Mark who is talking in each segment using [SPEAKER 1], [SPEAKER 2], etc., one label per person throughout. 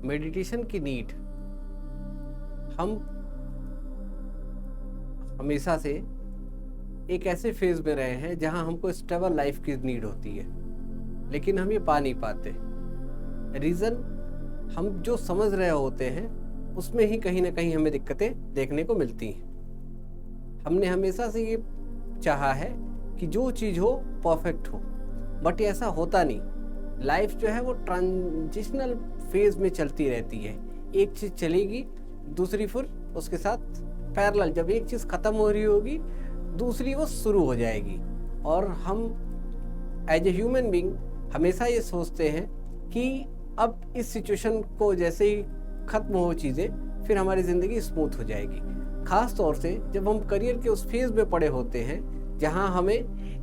[SPEAKER 1] Meditation की need हम हमेशा से एक ऐसे फेज में रहे हैं जहां हमको स्टेबल लाइफ की नीड होती है, लेकिन हम ये पा नहीं पाते। रीज़न हम जो समझ रहे होते हैं उसमें ही कहीं ना कहीं हमें दिक्कतें देखने को मिलती हैं। हमने हमेशा से ये चाहा है कि जो चीज़ हो परफेक्ट हो, बट ऐसा होता नहीं। लाइफ जो है वो ट्रांजिशनल फेज में चलती रहती है। एक चीज़ चलेगी, दूसरी फिर उसके साथ पैरेलल, जब एक चीज़ ख़त्म हो रही होगी दूसरी वो शुरू हो जाएगी। और हम एज ए ह्यूमन बीइंग हमेशा ये सोचते हैं कि अब इस सिचुएशन को जैसे ही ख़त्म हो चीज़ें, फिर हमारी ज़िंदगी स्मूथ हो जाएगी। ख़ास तौर से जब हम करियर के उस फेज़ में पड़े होते हैं जहां हमें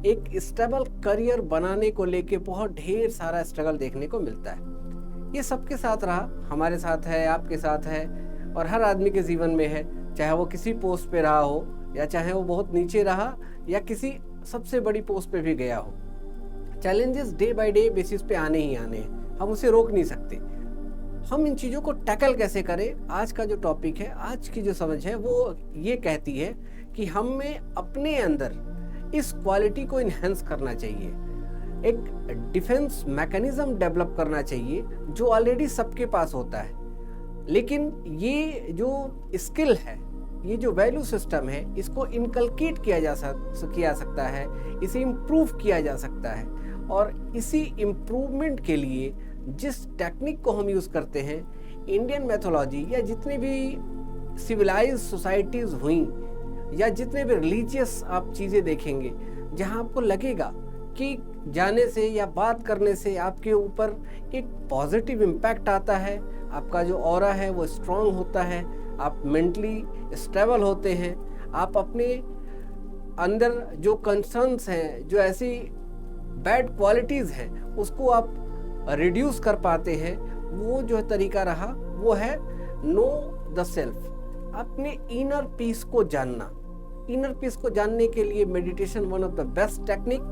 [SPEAKER 1] एक स्टेबल करियर बनाने को लेके बहुत ढेर सारा स्ट्रगल देखने को मिलता है। ये सबके साथ रहा, हमारे साथ है, आपके साथ है, और हर आदमी के जीवन में है, चाहे वो किसी पोस्ट पे रहा हो या चाहे वो बहुत नीचे रहा या किसी सबसे बड़ी पोस्ट पे भी गया हो। Challenges day by day basis पे आने ही आने हैं, हम उसे रोक नहीं सकते। हम इन चीज़ों को टैकल कैसे करें, आज का जो टॉपिक है, आज की जो समझ है वो ये कहती है कि हमें अपने अंदर इस क्वालिटी को इन्हेंस करना चाहिए। एक डिफेंस मैकेनिज्म डेवलप करना चाहिए जो ऑलरेडी सबके पास होता है, लेकिन ये जो स्किल है, ये जो वैल्यू सिस्टम है, इसको इनकलकेट किया जा सकता है, इसे इम्प्रूव किया जा सकता है। और इसी इम्प्रूवमेंट के लिए जिस टेक्निक को हम यूज़ करते हैं, इंडियन मैथोलॉजी या जितनी भी सिविलाइज सोसाइटीज़ हुई या जितने भी रिलीजियस आप चीज़ें देखेंगे, जहां आपको लगेगा कि जाने से या बात करने से आपके ऊपर एक पॉजिटिव इम्पैक्ट आता है, आपका जो ऑरा है वो स्ट्रांग होता है, आप मेंटली स्टेबल होते हैं, आप अपने अंदर जो कंसर्न्स हैं, जो ऐसी बैड क्वालिटीज़ हैं, उसको आप रिड्यूस कर पाते हैं। वो जो तरीका रहा वो है नो द सेल्फ, अपने इनर पीस को जानना। इनर पीस को जानने के लिए meditation one of the best technique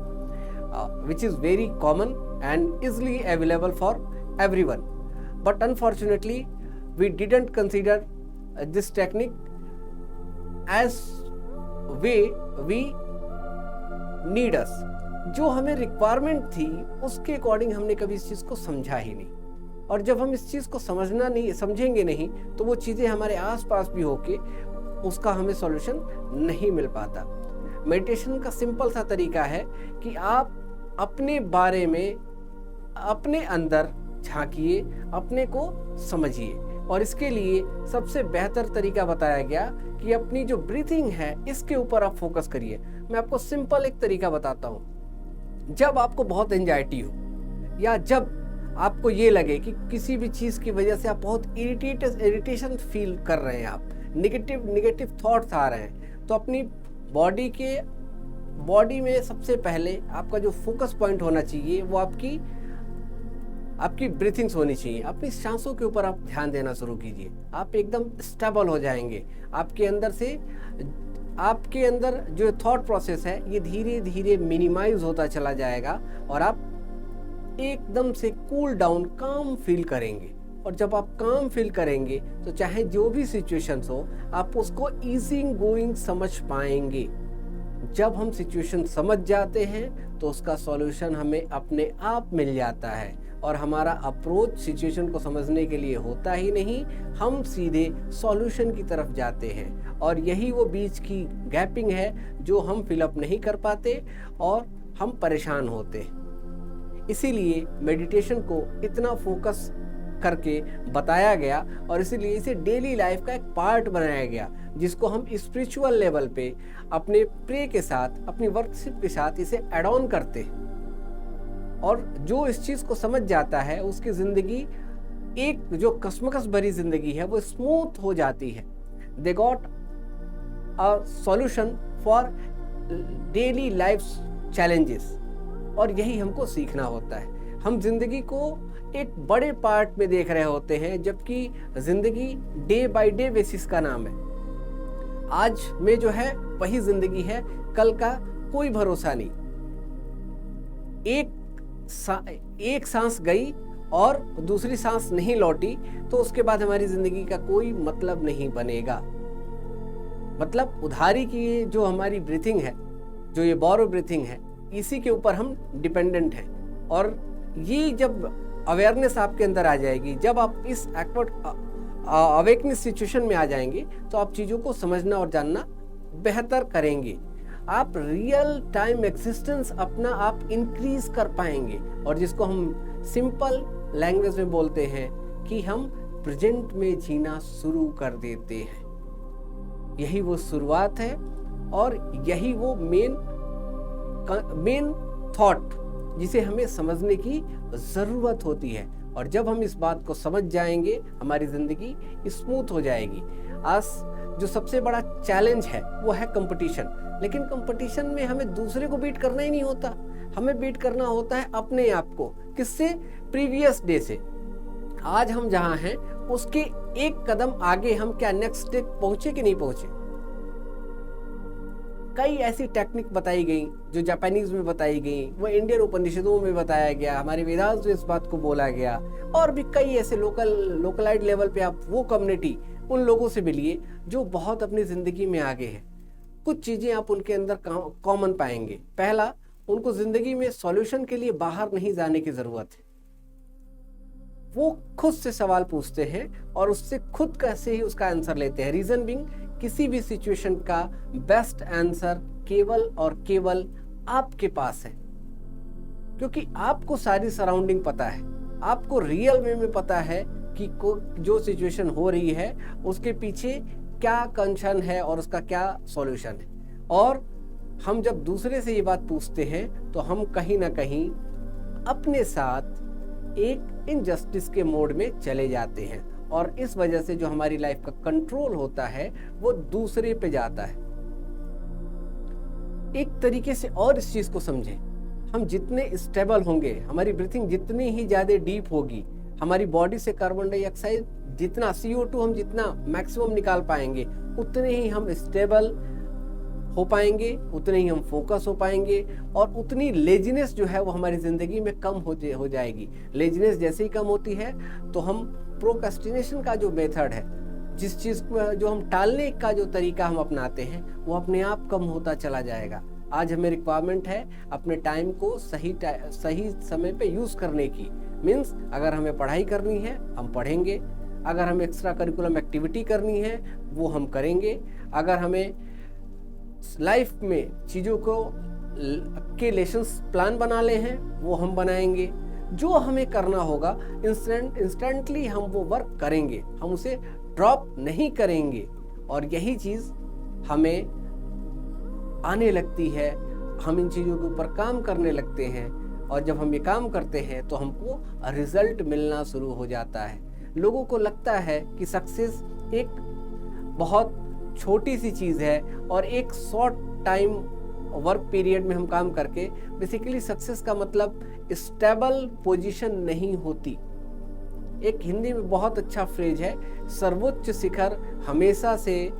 [SPEAKER 1] which is very common and easily available for everyone, but unfortunately we didn't consider this technique as way we need us। जो हमें requirement थी उसके अकॉर्डिंग हमने कभी इस चीज़ को समझा ही नहीं, और जब हम इस चीज़ को समझेंगे नहीं तो वो चीज़ें हमारे आसपास भी होके उसका हमें सॉल्यूशन नहीं मिल पाता। मेडिटेशन का सिंपल सा तरीका है कि आप अपने बारे में, अपने अंदर झांकिए, अपने को समझिए, और इसके लिए सबसे बेहतर तरीका बताया गया कि अपनी जो ब्रीथिंग है इसके ऊपर आप फोकस करिए। मैं आपको सिंपल एक तरीका बताता हूँ। जब आपको बहुत एंजाइटी हो या जब आपको ये लगे कि किसी भी चीज़ की वजह से आप बहुत इरिटेशन फील कर रहे हैं, आप निगेटिव थॉट्स आ रहे हैं, तो अपनी बॉडी में सबसे पहले आपका जो फोकस पॉइंट होना चाहिए वो आपकी ब्रीथिंग्स होनी चाहिए। अपनी सांसों के ऊपर आप ध्यान देना शुरू कीजिए, आप एकदम स्टेबल हो जाएंगे। आपके अंदर जो थॉट प्रोसेस है ये धीरे धीरे मिनिमाइज होता चला जाएगा और आप एकदम से कूल डाउन, काम फील करेंगे। और जब आप काम फील करेंगे तो चाहे जो भी सिचुएशंस हो, आप उसको इजी गोइंग समझ पाएंगे। जब हम सिचुएशन समझ जाते हैं तो उसका सॉल्यूशन हमें अपने आप मिल जाता है, और हमारा अप्रोच सिचुएशन को समझने के लिए होता ही नहीं, हम सीधे सॉल्यूशन की तरफ जाते हैं। और यही वो बीच की गैपिंग है जो हम फिलअप नहीं कर पाते और हम परेशान होते हैं। इसीलिए मेडिटेशन को इतना फोकस करके बताया गया और इसीलिए इसे डेली लाइफ का एक पार्ट बनाया गया, जिसको हम स्पिरिचुअल लेवल पे अपने प्रे के साथ, अपनी वर्कशिप के साथ इसे एड ऑन करते हैं। और जो इस चीज़ को समझ जाता है उसकी ज़िंदगी, एक जो कश्मकश भरी ज़िंदगी है वो स्मूथ हो जाती है। They got a solution for daily life challenges. और यही हमको सीखना होता है। हम जिंदगी को एक बड़े पार्ट में देख रहे होते हैं, जबकि जिंदगी डे बाय डे बेसिस का नाम है। आज में जो है वही जिंदगी है, कल का कोई भरोसा नहीं। एक सांस गई और दूसरी सांस नहीं लौटी तो उसके बाद हमारी जिंदगी का कोई मतलब नहीं बनेगा। मतलब उधारी की जो हमारी ब्रीथिंग है, जो ये बोरो ब्रीथिंग है, इसी के ऊपर हम डिपेंडेंट हैं। और ये जब अवेयरनेस आपके अंदर आ जाएगी, जब आप इस अवेकनेस सिचुएशन में आ जाएंगे, तो आप चीज़ों को समझना और जानना बेहतर करेंगे। आप रियल टाइम एक्सिस्टेंस अपना आप इंक्रीज कर पाएंगे, और जिसको हम सिंपल लैंग्वेज में बोलते हैं कि हम प्रेजेंट में जीना शुरू कर देते हैं। यही वो शुरुआत है और यही वो मेन थॉट जिसे हमें समझने की ज़रूरत होती है। और जब हम इस बात को समझ जाएंगे, हमारी ज़िंदगी स्मूथ हो जाएगी। आज जो सबसे बड़ा चैलेंज है वो है कंपटीशन। लेकिन कंपटीशन में हमें दूसरे को बीट करना ही नहीं होता, हमें बीट करना होता है अपने आप को। किससे? प्रीवियस डे से। आज हम जहाँ हैं उसके एक कदम आगे हम क्या नेक्स्ट स्टेप पहुंचे कि नहीं पहुंचे। कई ऐसी टेक्निक बताई गई जो जापानीज में बताई गई, वो इंडियन उपनिषदों में बताया गया, हमारे वेदांत में इस बात को बोला गया। और भी कई ऐसे लोकलाइट लेवल पे आप वो कम्युनिटी, उन लोगों से मिलिए जो बहुत अपनी जिंदगी में आगे हैं। कुछ चीजें आप उनके अंदर कॉमन पाएंगे। पहला, उनको जिंदगी में सॉल्यूशन के लिए बाहर नहीं जाने की जरूरत है। वो खुद से सवाल पूछते हैं और उससे खुद कैसे ही उसका आंसर लेते हैं। रीजन बीइंग, किसी भी सिचुएशन का बेस्ट आंसर केवल और केवल आपके पास है, क्योंकि आपको सारी सराउंडिंग पता है, आपको रियल में पता है कि जो सिचुएशन हो रही है उसके पीछे क्या कंसर्न है और उसका क्या सॉल्यूशन है। और हम जब दूसरे से ये बात पूछते हैं तो हम कहीं ना कहीं अपने साथ एक इनजस्टिस के मोड में चले जाते हैं, और इस वजह से जो हमारी लाइफ का कंट्रोल होता है वो दूसरे पे जाता है। एक तरीके से और इस चीज को समझें, हम जितने स्टेबल होंगे, हमारी ब्रीथिंग जितनी ही ज्यादा डीप होगी, हमारी बॉडी से कार्बन डाइऑक्साइड जितना, CO2 हम जितना मैक्सिमम निकाल पाएंगे, उतने ही हम स्टेबल हो पाएंगे, उतने ही हम फोकस हो पाएंगे, और उतनी लेजीनेस जो है वो हमारी जिंदगी में कम हो जाएगी। लेजीनेस जैसे ही कम होती है तो हम प्रोक्रेस्टिनेशन का जो मेथड है, जिस चीज़ को जो हम टालने का जो तरीका हम अपनाते हैं, वो अपने आप कम होता चला जाएगा। आज हमें रिक्वायरमेंट है अपने टाइम को सही समय पे यूज़ करने की। मीन्स अगर हमें पढ़ाई करनी है हम पढ़ेंगे, अगर हमें एक्स्ट्रा करिकुलम एक्टिविटी करनी है वो हम करेंगे, अगर हमें लाइफ में चीज़ों को के लेसन्स प्लान बनाने हैं वो हम बनाएंगे। जो हमें करना होगा इंस्टेंटली हम वो वर्क करेंगे, हम उसे ड्रॉप नहीं करेंगे। और यही चीज़ हमें आने लगती है, हम इन चीज़ों के ऊपर काम करने लगते हैं, और जब हम ये काम करते हैं तो हमको रिजल्ट मिलना शुरू हो जाता है। लोगों को लगता है कि सक्सेस एक बहुत छोटी सी चीज़ है और एक शॉर्ट टाइम वर्क पीरियड में हम काम करके, बेसिकली सक्सेस का मतलब स्टेबल पोजीशन नहीं होती। एक हिंदी में बहुत अच्छा फ्रेज है, सर्वोच्च शिखर हमेशा से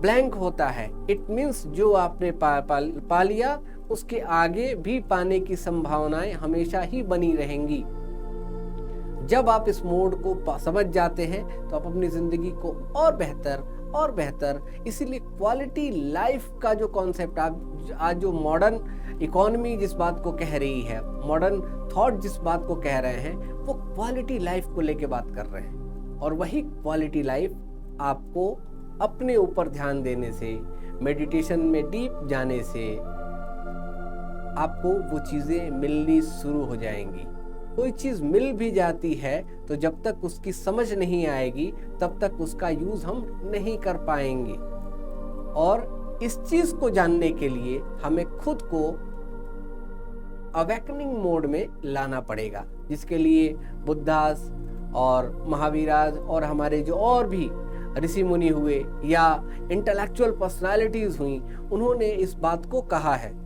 [SPEAKER 1] ब्लैंक होता है। इट मीन्स जो आपने पा लिया उसके आगे भी पाने की संभावनाएं हमेशा ही बनी रहेंगी। जब आप इस मोड को समझ जाते हैं तो आप अपनी जिंदगी को और बेहतर, इसीलिए क्वालिटी लाइफ का जो कॉन्सेप्ट आज जो मॉडर्न इकोनॉमी जिस बात को कह रही है, मॉडर्न थॉट जिस बात को कह रहे हैं, वो क्वालिटी लाइफ को लेके बात कर रहे हैं। और वही क्वालिटी लाइफ आपको अपने ऊपर ध्यान देने से, मेडिटेशन में डीप जाने से आपको वो चीज़ें मिलनी शुरू हो जाएंगी। कोई चीज़ मिल भी जाती है तो जब तक उसकी समझ नहीं आएगी तब तक उसका यूज़ हम नहीं कर पाएंगे। और इस चीज़ को जानने के लिए हमें खुद को अवेकनिंग मोड में लाना पड़ेगा, जिसके लिए बुद्धास और महावीराज और हमारे जो और भी ऋषि मुनि हुए या इंटेलेक्चुअल पर्सनालिटीज हुई, उन्होंने इस बात को कहा है।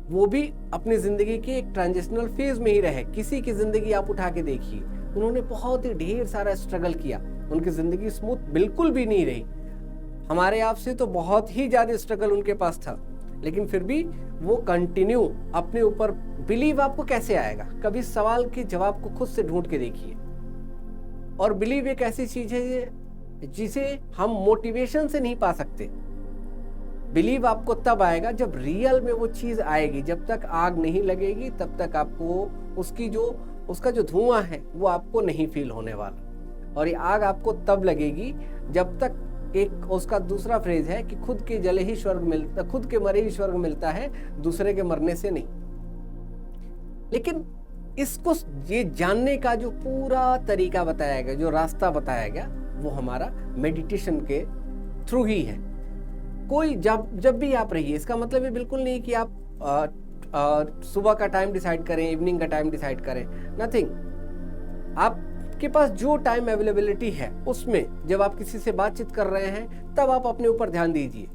[SPEAKER 1] वो भी अपनी जिंदगी के एक ट्रांजिशनल फेज में ही रहे। किसी की जिंदगी आप उठा के देखिए, उन्होंने बहुत ही ढेर सारा स्ट्रगल किया, उनकी जिंदगी स्मूथ बिल्कुल भी नहीं रही। हमारे आप से तो बहुत ही ज्यादा स्ट्रगल उनके पास था, लेकिन फिर भी वो कंटिन्यू अपने ऊपर बिलीव आपको कैसे आएगा? कभी सवाल के जवाब को खुद से ढूंढ के देखिए। और बिलीव एक ऐसी चीज है जिसे हम मोटिवेशन से नहीं पा सकते। बिलीव आपको तब आएगा जब रियल में वो चीज आएगी। जब तक आग नहीं लगेगी तब तक आपको उसका जो धुआं है वो आपको नहीं फील होने वाला। और ये आग आपको तब लगेगी जब तक, एक उसका दूसरा फ्रेज है कि खुद के जले ही स्वर्ग मिलता, खुद के मरे ही स्वर्ग मिलता है, दूसरे के मरने से नहीं। लेकिन इसको ये जानने का जो पूरा तरीका बताया गया, जो रास्ता बताया गया, वो हमारा मेडिटेशन के थ्रू ही है। कोई जब भी आप रहिए, इसका मतलब ये बिल्कुल नहीं कि आप सुबह का टाइम डिसाइड करें, इवनिंग का टाइम डिसाइड करें, नथिंग। आपके पास जो टाइम अवेलेबिलिटी है उसमें जब आप किसी से बातचीत कर रहे हैं तब आप अपने ऊपर ध्यान दीजिए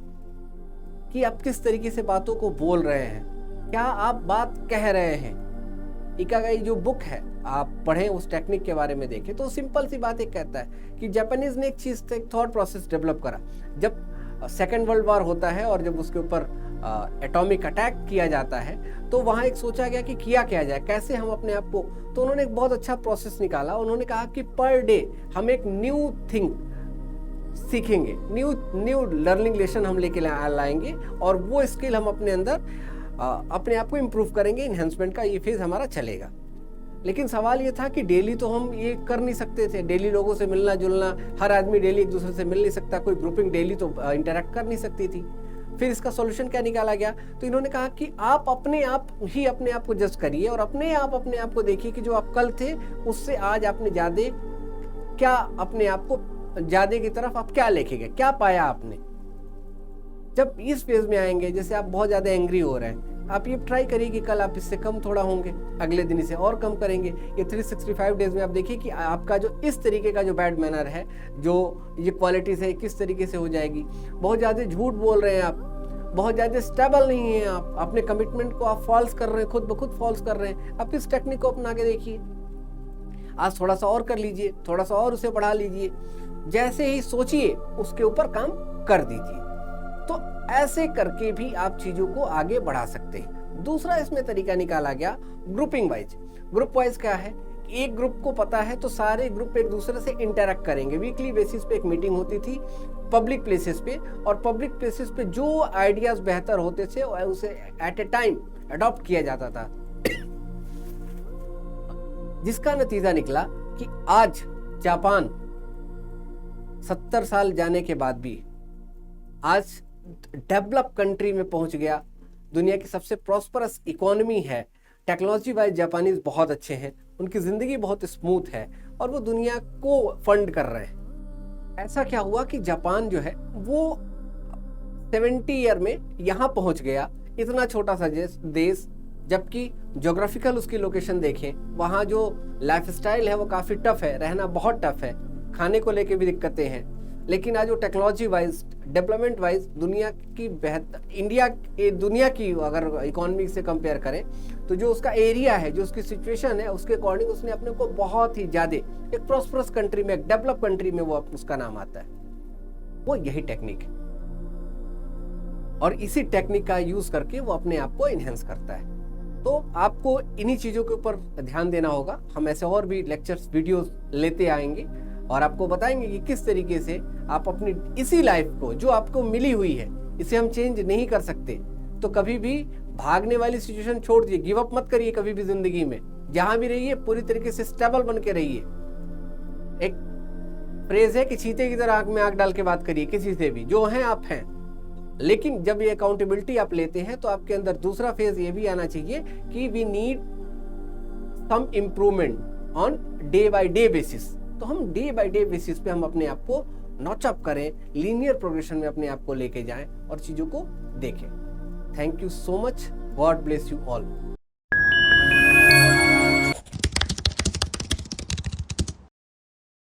[SPEAKER 1] कि आप किस तरीके से बातों को बोल रहे हैं, क्या आप बात कह रहे हैं। इकागाई जो बुक है आप पढ़ें, उस टेक्निक के बारे में देखें तो सिंपल सी बात एक कहता है कि जापानीज ने एक चीज, एक थॉट प्रोसेस डेवलप करा। जब सेकेंड वर्ल्ड वॉर होता है और जब उसके ऊपर एटॉमिक अटैक किया जाता है तो वहां एक सोचा गया कि किया जाए, कैसे हम अपने आप को, तो उन्होंने एक बहुत अच्छा प्रोसेस निकाला। उन्होंने कहा कि पर डे हम एक न्यू थिंग सीखेंगे, न्यू लर्निंग लेसन हम लेके लाएंगे और वो स्किल हम अपने अंदर अपने आप को इम्प्रूव करेंगे। इन्हेंसमेंट का ये फेज हमारा चलेगा। लेकिन सवाल ये था कि डेली तो हम ये कर नहीं सकते थे, डेली लोगों से मिलना जुलना, हर आदमी डेली एक दूसरे से मिल नहीं सकता, कोई ग्रुपिंग डेली तो इंटरेक्ट कर नहीं सकती थी। फिर इसका सॉल्यूशन क्या निकाला गया? तो इन्होंने कहा कि आप अपने आप को जज करिए और अपने आप को देखिए कि जो आप कल थे उससे आज आपने ज्यादा क्या, अपने आप को ज्यादा की तरफ आप क्या लेके गए, क्या पाया आपने। जब इस फेज में आएंगे, जैसे आप बहुत ज्यादा एंग्री हो रहे हैं, आप ये ट्राई करिए कि कल आप इससे कम थोड़ा होंगे, अगले दिन इसे और कम करेंगे। ये 365 डेज में आप देखिए कि आपका जो इस तरीके का जो बैड मैनर है, जो ये क्वालिटीज है, किस तरीके से हो जाएगी। बहुत ज़्यादा झूठ बोल रहे हैं आप, बहुत ज़्यादा स्टेबल नहीं है आप, अपने कमिटमेंट को आप फॉल्स कर रहे हैं, खुद ब खुद फॉल्स कर रहे हैं। आप इस टेक्निक को अपना के देखिए, आज थोड़ा सा और कर लीजिए, थोड़ा सा और उसे बढ़ा लीजिए। जैसे ही सोचिए उसके ऊपर काम कर दीजिए। तो ऐसे करके भी आप चीजों को आगे बढ़ा सकते हैं। दूसरा इसमें तरीका निकाला गया ग्रुपिंग वाइज। ग्रुप वाइज क्या है? एक ग्रुप को पता है तो सारे ग्रुप एक दूसरे से इंटरेक्ट करेंगे। वीकली बेसिस पे एक मीटिंग होती थी पब्लिक प्लेसेस पे, और पब्लिक प्लेसेस पे जो आइडियाज बेहतर होते थे उसे एट ए टाइम अडॉप्ट किया जाता था, जिसका नतीजा निकला कि आज जापान 70 साल जाने के बाद भी आज डेवलप कंट्री में पहुंच गया। दुनिया की सबसे प्रॉस्परस इकोनॉमी है। टेक्नोलॉजी वाइज जापानीज बहुत अच्छे हैं, उनकी जिंदगी बहुत स्मूथ है और वो दुनिया को फंड कर रहे हैं। ऐसा क्या हुआ कि जापान जो है वो 70 ईयर में यहां पहुंच गया, इतना छोटा सा देश, जबकि ज्योग्राफिकल उसकी लोकेशन देखें, वहां जो लाइफस्टाइल है वो काफी टफ है, रहना बहुत टफ है, खाने को लेके भी दिक्कतें हैं। लेकिन आज वो टेक्नोलॉजी वाइज, डेवलपमेंट वाइज दुनिया की बेहतर, दुनिया की अगर इकोनॉमी से कंपेयर करें तो जो उसका एरिया है, जो उसकी सिचुएशन है, उसके अकॉर्डिंग उसने अपने को बहुत ही ज्यादा एक प्रॉस्परस कंट्री में, एक डेवलप कंट्री में वो उसका नाम आता है। वो यही टेक्निक है और इसी टेक्निक का यूज करके वो अपने आप को इनहेंस करता है। तो आपको इन्हीं चीजों के ऊपर ध्यान देना होगा। हम ऐसे और भी लेक्चर्स, वीडियोस लेते आएंगे और आपको बताएंगे कि किस तरीके से आप अपनी इसी लाइफ को, जो आपको मिली हुई है, इसे हम चेंज नहीं कर सकते। तो कभी भी भागने वाली सिचुएशन छोड़ दीजिए, गिव अप मत करिए कभी भी जिंदगी में। जहां भी रहिए पूरी तरीके से स्टेबल बन के रहिए। एक फ्रेज है कि चीते की तरह आंख में आंख डाल के बात करिए किसी से भी, जो हैं आप हैं। लेकिन जब ये अकाउंटेबिलिटी आप लेते हैं तो आपके अंदर दूसरा फेज ये भी आना चाहिए कि we need some improvement on day by day basis. तो हम डे बाय डे बेसिस पे हम अपने आप को नॉच अप करें, लीनियर प्रोग्रेशन में अपने आप को लेके जाएं और चीजों को देखें। Thank you so much. God bless you all.